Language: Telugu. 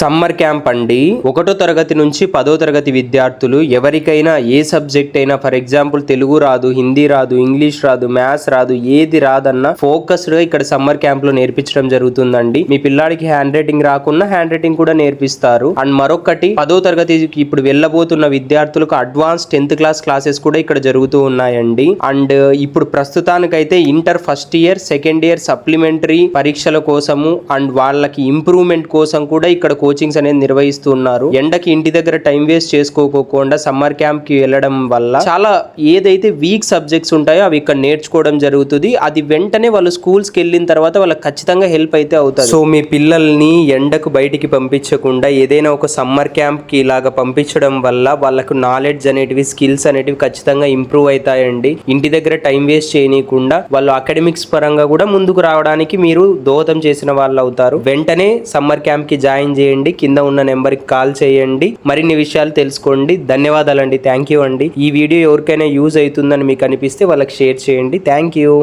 సమ్మర్ క్యాంప్ అండి. 1వ తరగతి నుంచి 10వ తరగతి విద్యార్థులు ఎవరికైనా ఏ సబ్జెక్ట్ అయినా, ఫర్ ఎగ్జాంపుల్ తెలుగు రాదు, హిందీ రాదు, ఇంగ్లీష్ రాదు, మ్యాథ్స్ రాదు, ఏది రాదన్నా ఫోకస్డ్ గా ఇక్కడ సమ్మర్ క్యాంప్ లో నేర్పించడం జరుగుతుందండి. మీ పిల్లాడికి హ్యాండ్ రైటింగ్ రాకున్నా హ్యాండ్ రైటింగ్ కూడా నేర్పిస్తారు. అండ్ మరొకటి 10వ తరగతికి ఇప్పుడు వెళ్ళబోతున్న విద్యార్థులకు అడ్వాన్స్ 10th క్లాస్ క్లాసెస్ కూడా ఇక్కడ జరుగుతూ ఉన్నాయండి. అండ్ ఇప్పుడు ప్రస్తుతానికైతే inter first year, second year supplementary పరీక్షల కోసము అండ్ వాళ్ళకి ఇంప్రూవ్మెంట్ కోసం కూడా ఇక్కడ కోచింగ్స్ అనేది నిర్వహిస్తున్నారు. ఎండకి ఇంటి దగ్గర టైం వేస్ట్ చేసుకోకుండా సమ్మర్ క్యాంప్ కి వెళ్ళడం వల్ల చాలా ఏదైతే వీక్ సబ్జెక్ట్స్ ఉంటాయో అవి ఇక్కడ నేర్చుకోవడం జరుగుతుంది. అది వెంటనే వాళ్ళు స్కూల్స్ కి వెళ్ళిన తర్వాత వాళ్ళకి ఖచ్చితంగా హెల్ప్ అయితే అవుతుంది. సో మీ పిల్లల్ని ఎండకు బయటికి పంపించకుండా ఏదైనా ఒక సమ్మర్ క్యాంప్ కి ఇలాగా పంపించడం వల్ల వాళ్ళకు నాలెడ్జ్ అనేటివి, స్కిల్స్ అనేటివి ఖచ్చితంగా ఇంప్రూవ్ అవుతాయండి. ఇంటి దగ్గర టైం వేస్ట్ చేయనీయకుండా వాళ్ళు అకాడమిక్స్ పరంగా కూడా ముందుకు రావడానికి మీరు దోహదం చేసిన వాళ్ళు అవుతారు. వెంటనే సమ్మర్ క్యాంప్ కి జాయిన్ చేయండి. కింద ఉన్న నెంబర్ కి కాల్ చేయండి. మరిన్ని విషయాలు తెలుసుకోండి. ధన్యవాదాలండి. థ్యాంక్ యూ అండి. ఈ వీడియో ఎవరికైనా యూజ్ అవుతుందని మీకు అనిపిస్తే వాళ్ళకి షేర్ చేయండి. Thank you.